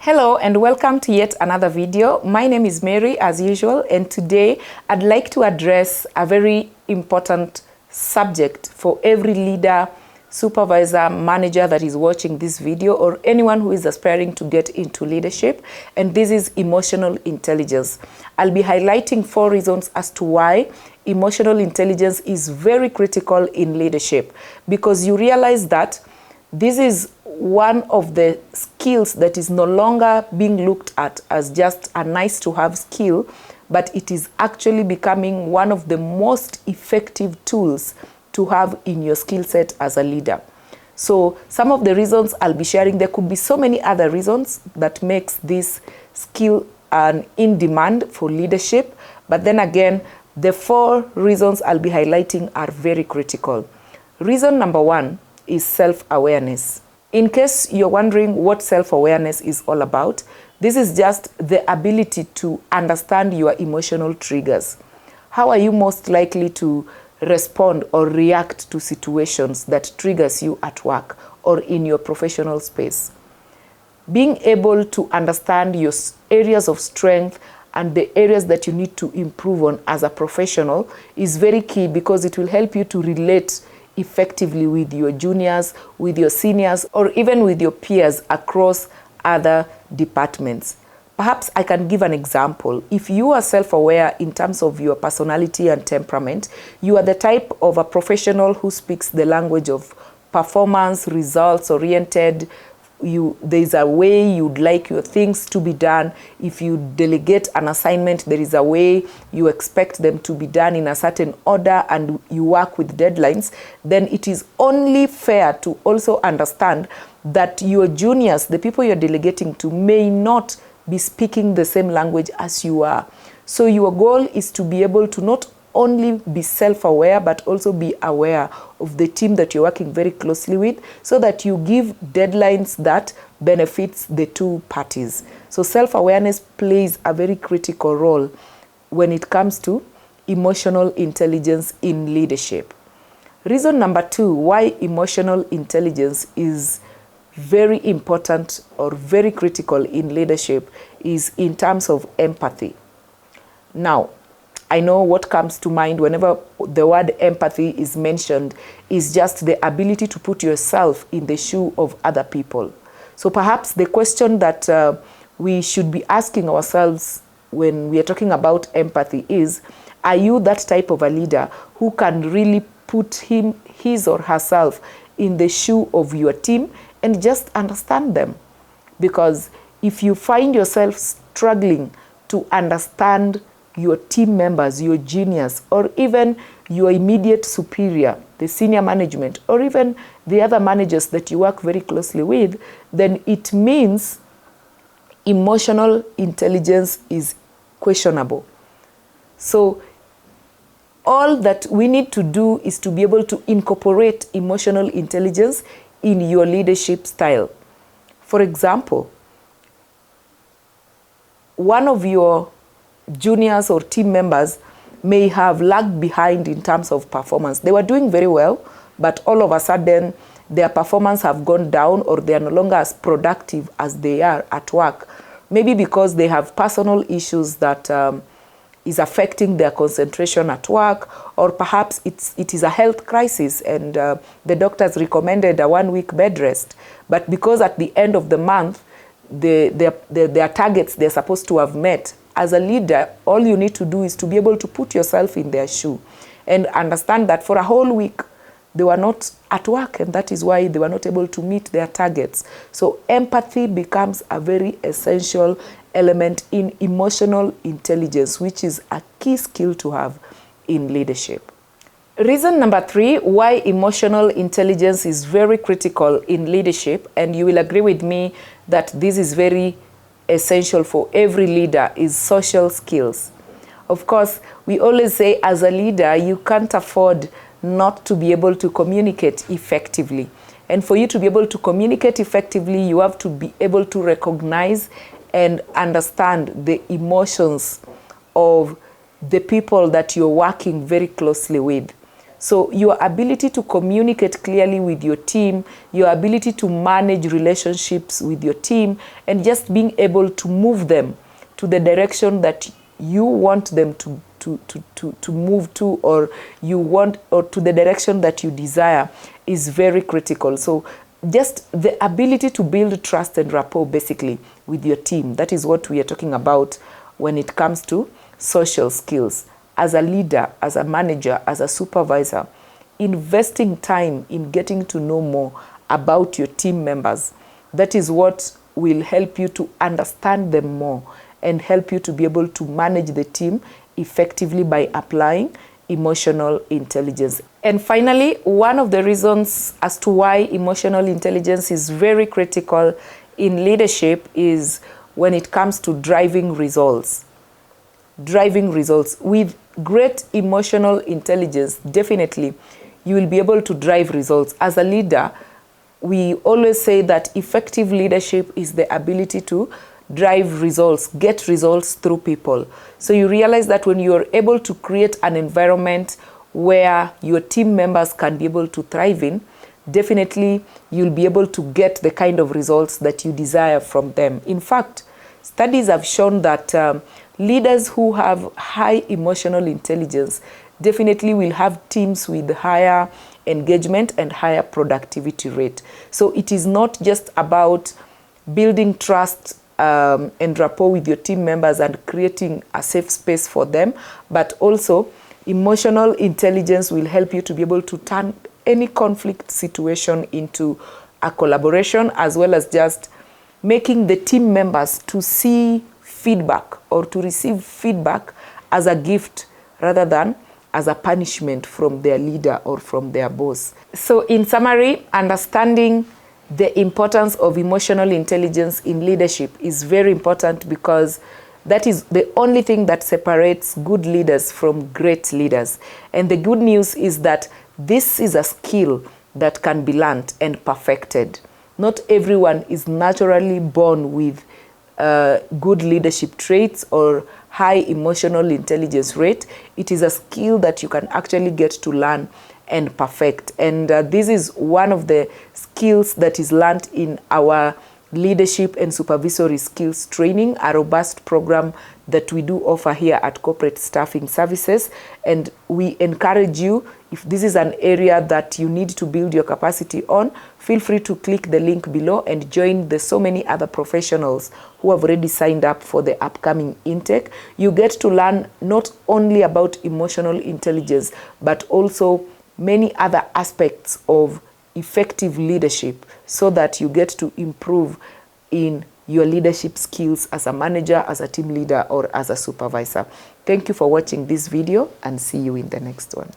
Hello and welcome to yet another video. My name is Mary as usual, and today I'd like to address a very important subject for every leader, supervisor, manager that is watching this video, or anyone who is aspiring to get into leadership, and this is emotional intelligence. I'll be highlighting 4 reasons as to why emotional intelligence is very critical in leadership, because you realize that this is one of the skills that is no longer being looked at as just a nice to have skill, but it is actually becoming one of the most effective tools to have in your skill set as a leader. So some of the reasons I'll be sharing, there could be so many other reasons that makes this skill in demand for leadership, but then again, the 4 reasons I'll be highlighting are very critical. Reason number 1 is self-awareness. In case you're wondering what self-awareness is all about, this is just the ability to understand your emotional triggers. How are you most likely to respond or react to situations that triggers you at work or in your professional space? Being able to understand your areas of strength and the areas that you need to improve on as a professional is very key, because it will help you to relate effectively with your juniors, with your seniors, or even with your peers across other departments. Perhaps I can give an example. If you are self-aware in terms of your personality and temperament, you are the type of a professional who speaks the language of performance, results-oriented. There's a way you'd like your things to be done. If you delegate an assignment, there is a way you expect them to be done in a certain order, and you work with deadlines, then it is only fair to also understand that your juniors, the people you're delegating to, may not be speaking the same language as you are. So your goal is to be able to not only be self-aware, but also be aware of the team that you're working very closely with, so that you give deadlines that benefits the 2 parties. So self-awareness plays a very critical role when it comes to emotional intelligence in leadership. Reason number 2 why emotional intelligence is very important or very critical in leadership is in terms of empathy. Now, I know what comes to mind whenever the word empathy is mentioned is just the ability to put yourself in the shoe of other people. So perhaps the question that we should be asking ourselves when we are talking about empathy is, are you that type of a leader who can really put his or herself in the shoe of your team and just understand them? Because if you find yourself struggling to understand your team members, your juniors, or even your immediate superior, the senior management, or even the other managers that you work very closely with, then it means emotional intelligence is questionable. So all that we need to do is to be able to incorporate emotional intelligence in your leadership style. For example, one of your juniors or team members may have lagged behind in terms of performance. They were doing very well, but all of a sudden their performance have gone down, or they are no longer as productive as they are at work. Maybe because they have personal issues that is affecting their concentration at work, or perhaps it is a health crisis and the doctors recommended a 1-week bed rest. But because at the end of the month, their targets they're supposed to have met, as a leader, all you need to do is to be able to put yourself in their shoe and understand that for a whole week, they were not at work, and that is why they were not able to meet their targets. So empathy becomes a very essential element in emotional intelligence, which is a key skill to have in leadership. Reason number 3 why emotional intelligence is very critical in leadership, and you will agree with me that this is very essential for every leader, is social skills. Of course, we always say as a leader, you can't afford not to be able to communicate effectively. And for you to be able to communicate effectively, you have to be able to recognize and understand the emotions of the people that you're working very closely with. So your ability to communicate clearly with your team, your ability to manage relationships with your team, and just being able to move them to the direction that you want them to move to, or you want, or to the direction that you desire, is very critical. So just the ability to build trust and rapport basically with your team. That is what we are talking about when it comes to social skills. As a leader, as a manager, as a supervisor, investing time in getting to know more about your team members. That is what will help you to understand them more and help you to be able to manage the team effectively by applying emotional intelligence. And finally, one of the reasons as to why emotional intelligence is very critical in leadership is when it comes to driving results. Driving results. With great emotional intelligence, definitely you will be able to drive results. As a leader, we always say that effective leadership is the ability to drive results, get results through people. So you realize that when you're able to create an environment where your team members can be able to thrive in, definitely you'll be able to get the kind of results that you desire from them. In fact, studies have shown that leaders who have high emotional intelligence definitely will have teams with higher engagement and higher productivity rate. So it is not just about building trust and rapport with your team members and creating a safe space for them, but also emotional intelligence will help you to be able to turn any conflict situation into a collaboration, as well as just making the team members to see feedback or to receive feedback as a gift rather than as a punishment from their leader or from their boss. So in summary, understanding the importance of emotional intelligence in leadership is very important, because that is the only thing that separates good leaders from great leaders. And the good news is that this is a skill that can be learned and perfected. Not everyone is naturally born with good leadership traits or high emotional intelligence rate. It is a skill that you can actually get to learn and perfect. And this is one of the skills that is learned in our leadership and supervisory skills training, a robust program that we do offer here at Corporate Staffing Services. And we encourage you, if this is an area that you need to build your capacity on, feel free to click the link below and join the so many other professionals who have already signed up for the upcoming intake. You get to learn not only about emotional intelligence, but also many other aspects of effective leadership, so that you get to improve in your leadership skills as a manager, as a team leader, or as a supervisor. Thank you for watching this video, and see you in the next one.